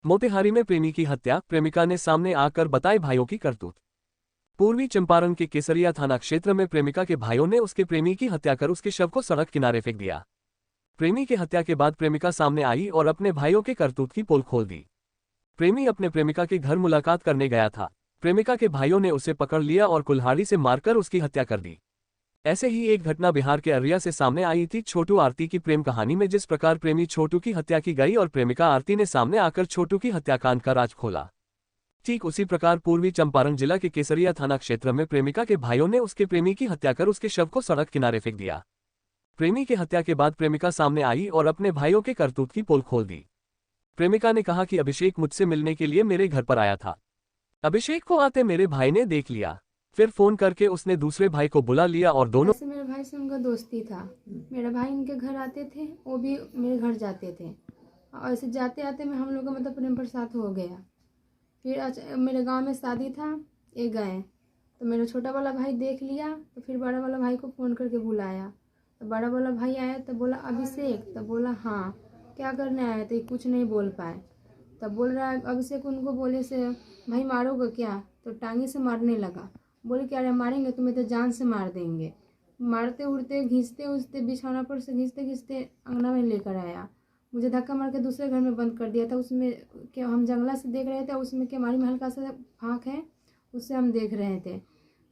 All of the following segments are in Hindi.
मोतिहारी में प्रेमी की हत्या, प्रेमिका ने सामने आकर बताए भाइयों की करतूत। पूर्वी चंपारण के केसरिया थाना क्षेत्र में प्रेमिका के भाइयों ने उसके प्रेमी की हत्या कर उसके शव को सड़क किनारे फेंक दिया। प्रेमी की हत्या के बाद प्रेमिका सामने आई और अपने भाइयों के करतूत की पोल खोल दी। प्रेमी अपने प्रेमिका के घर मुलाकात करने गया था। प्रेमिका के भाइयों ने उसे पकड़ लिया और कुल्हाड़ी से मारकर उसकी हत्या कर दी। ऐसे ही एक घटना बिहार के अररिया से सामने आई थी। छोटू आरती की प्रेम कहानी में जिस प्रकार प्रेमी छोटू की हत्या की गई और प्रेमिका आरती ने सामने आकर छोटू की हत्याकांड का राज खोला, ठीक उसी प्रकार पूर्वी चंपारण जिला के केसरिया थाना क्षेत्र में प्रेमिका के भाइयों ने उसके प्रेमी की हत्या कर उसके शव को सड़क किनारे फेंक दिया। प्रेमी की हत्या के बाद प्रेमिका सामने आई और अपने भाइयों के करतूत की पोल खोल दी। प्रेमिका ने कहा कि अभिषेक मुझसे मिलने के लिए मेरे घर पर आया था। अभिषेक को आते मेरे भाई ने देख लिया, फिर फोन करके उसने दूसरे भाई को बुला लिया और दोनों ऐसे मेरे भाई से उनका दोस्ती था। मेरा भाई इनके घर आते थे, वो भी मेरे घर जाते थे और ऐसे जाते आते में हम लोग का मतलब प्रेम प्रसाद हो गया। फिर मेरे गांव में शादी था, ये गए तो मेरा छोटा वाला भाई देख लिया, तो फिर बड़ा वाला भाई को फ़ोन करके बुलाया। तो बड़ा वाला भाई आया तो बोला अभिषेक, तो बोला हाँ क्या करने आया, तो कुछ नहीं बोल पाए। तब बोल रहा है अभिषेक उनको बोले से भाई मारोगे क्या, तो टांगे से मारने लगा। बोले क्या रे मारेंगे तुम्हें तो जान से मार देंगे। मारते उड़ते घिसते उड़ते बिछौना पर से घिसते घिसते अंगना में लेकर आया। मुझे धक्का मार के दूसरे घर में बंद कर दिया था। उसमें क्या हम जंगला से देख रहे थे, उसमें केमारी में हल्का सा फाँक है, उससे हम देख रहे थे।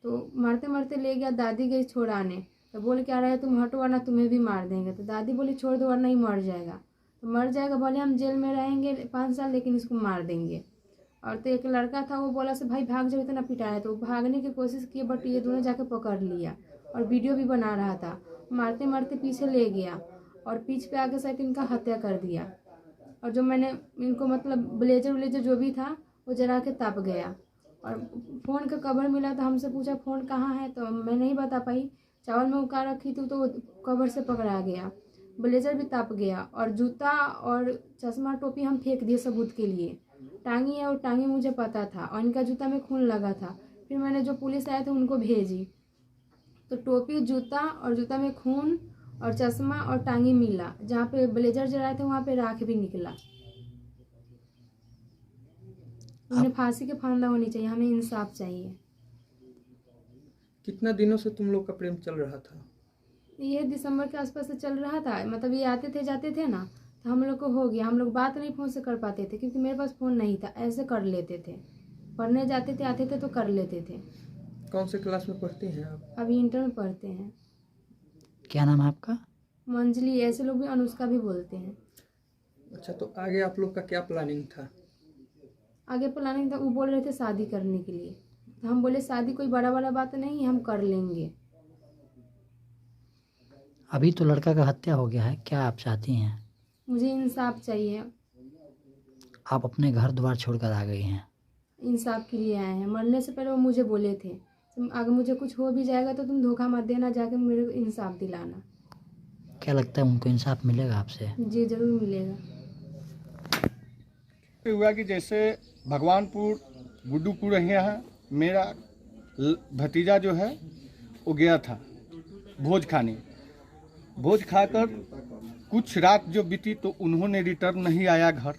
तो मारते मारते ले गया, दादी गई छोड़ाने। तो बोल क्या रहे तुम हटो वरना तुम्हें भी मार देंगे। तो दादी बोली छोड़ दो वरना ही मर जाएगा। तो मर जाएगा भले हम जेल में रहेंगे 5 साल, लेकिन इसको मार देंगे। और तो एक लड़का था, वो बोला से भाई भाग जाओ, इतना पिटाया। तो वो भागने की कोशिश की, बट ये दोनों जाके पकड़ लिया और वीडियो भी बना रहा था। मारते मारते पीछे ले गया और पीछ पे आके साइड इनका हत्या कर दिया। और जो मैंने इनको मतलब ब्लेजर जो भी था वो जला के तप गया। और फ़ोन का कवर मिला तो हमसे पूछा फ़ोन कहाँ है, तो मैं नहीं बता पाई। चावल में उका रखी थी तो कवर से पकड़ा गया। ब्लेजर भी तप गया और जूता और चश्मा टोपी हम फेंक दिए सबूत के लिए। टांगी है और टांगी मुझे पता था और इनका जूता में खून लगा था। फिर मैंने जो पुलिस आए थे उनको भेजी, तो टोपी जूता और जूता में खून और चश्मा और टांगी मिला। जहाँ पे ब्लेजर जलाए थे वहाँ पे राख भी निकला। उन्हें फांसी के फांदा होनी चाहिए, हमें इंसाफ चाहिए। कितना दिनों से तुम लोग का प्रेम चल रहा था? ये दिसंबर के आसपास से चल रहा था। मतलब ये आते थे जाते थे ना, तो हम लोग को हो गया। हम लोग बात नहीं फ़ोन से कर पाते थे क्योंकि मेरे पास फ़ोन नहीं था। ऐसे कर लेते थे, पढ़ने जाते थे आते थे तो कर लेते थे। कौन से क्लास में पढ़ती हैं आप? अभी इंटर में पढ़ते हैं। क्या नाम है आपका? मंजली, ऐसे लोग भी अनुष्का भी बोलते हैं। अच्छा, तो आगे आप लोग का क्या प्लानिंग था? आगे प्लानिंग था, वो बोल रहे थे शादी करने के लिए। तो हम बोले शादी कोई बड़ा बात नहीं है, हम कर लेंगे। अभी तो लड़का का हत्या हो गया है, क्या आप चाहती हैं? मुझे इंसाफ चाहिए। आप अपने घर द्वार छोड़कर आ गई हैं। इंसाफ के लिए आए हैं। मरने से पहले वो मुझे बोले थे अगर मुझे कुछ हो भी जाएगा तो तुम धोखा मत देना, जाके मेरे को इंसाफ दिलाना। क्या लगता है उनको इंसाफ मिलेगा आपसे? जी जरूर मिलेगा। हुआ कि जैसे भगवानपुर गुड्डूपुर यहाँ मेरा भतीजा जो है वो गया था भोज खाने। भोज खाकर कुछ रात जो बीती तो उन्होंने रिटर्न नहीं आया घर।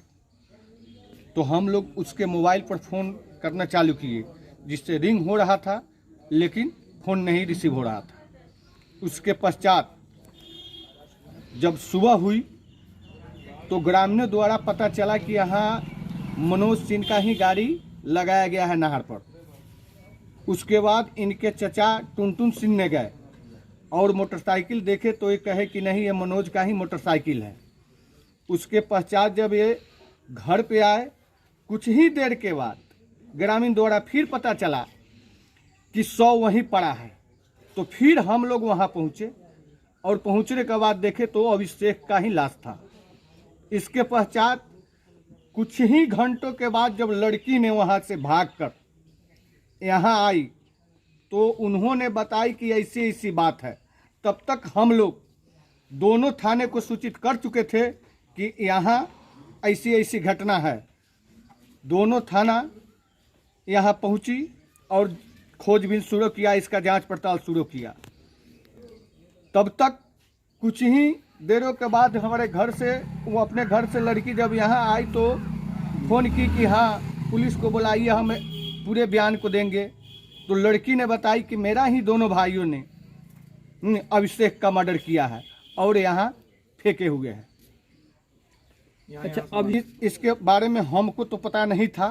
तो हम लोग उसके मोबाइल पर फ़ोन करना चालू किए, जिससे रिंग हो रहा था लेकिन फ़ोन नहीं रिसीव हो रहा था। उसके पश्चात जब सुबह हुई तो ग्रामीणों द्वारा पता चला कि यहाँ मनोज सिंह का ही गाड़ी लगाया गया है नहर पर। उसके बाद इनके चचा टुनटुन सिंह ने गए और मोटरसाइकिल देखे तो ये कहे कि नहीं ये मनोज का ही मोटरसाइकिल है। उसके पश्चात जब ये घर पे आए कुछ ही देर के बाद ग्रामीण द्वारा फिर पता चला कि 100 वहीं पड़ा है। तो फिर हम लोग वहाँ पहुँचे और पहुँचने के बाद देखे तो अभिषेक का ही लाश था। इसके पश्चात कुछ ही घंटों के बाद जब लड़की ने वहाँ से भागकर यहाँ आई तो उन्होंने बताई कि ऐसी ऐसी बात है। तब तक हम लोग दोनों थाने को सूचित कर चुके थे कि यहाँ ऐसी ऐसी घटना है। दोनों थाना यहाँ पहुँची और खोजबीन शुरू किया, इसका जांच पड़ताल शुरू किया। तब तक कुछ ही देरों के बाद हमारे घर से वो अपने घर से लड़की जब यहाँ आई तो फ़ोन की कि हाँ पुलिस को बुलाइए, हम पूरे बयान को देंगे। तो लड़की ने बताई कि मेरा ही दोनों भाइयों ने अभिषेक का मर्डर किया है और यहाँ फेंके हुए हैं। अच्छा, अभी इसके बारे में हमको तो पता नहीं था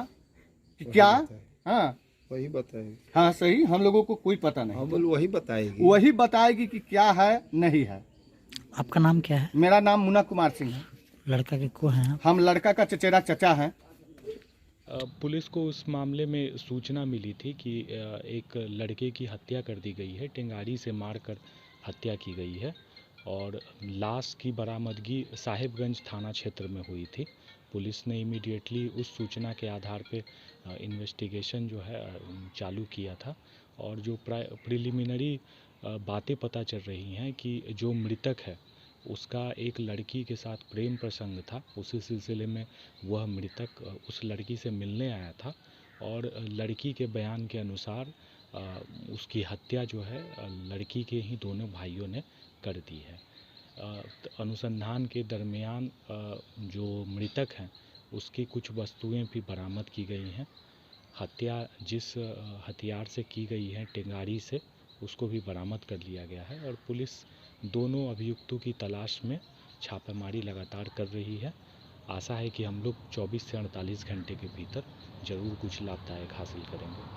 कि क्या। हाँ वही बताएगी। हाँ सही, हम लोगों को कोई पता नहीं। हाँ बोल, वही बताएगी। वही बताएगी कि क्या है नहीं है। आपका नाम क्या है? मेरा नाम मुन्ना कुमार सिंह है। लड़का के को हैं आप? हम लड़का का चचेरा चचा हैं। पुलिस को उस मामले में सूचना मिली थी कि एक लड़के की हत्या कर दी गई है, टेंगारी से मारकर हत्या की गई है और लाश की बरामदगी साहिबगंज थाना क्षेत्र में हुई थी। पुलिस ने इमीडिएटली उस सूचना के आधार पे इन्वेस्टिगेशन जो है चालू किया था और जो प्रिलिमिनरी बातें पता चल रही हैं कि जो मृतक है उसका एक लड़की के साथ प्रेम प्रसंग था। उसी सिलसिले में वह मृतक उस लड़की से मिलने आया था और लड़की के बयान के अनुसार उसकी हत्या जो है लड़की के ही दोनों भाइयों ने कर दी है। अनुसंधान के दरमियान जो मृतक हैं उसकी कुछ वस्तुएं भी बरामद की गई हैं। हत्या जिस हथियार से की गई है टेंगारी से, उसको भी बरामद कर लिया गया है और पुलिस दोनों अभियुक्तों की तलाश में छापेमारी लगातार कर रही है। आशा है कि हम लोग 24 से 48 घंटे के भीतर ज़रूर कुछ लाभदायक हासिल करेंगे।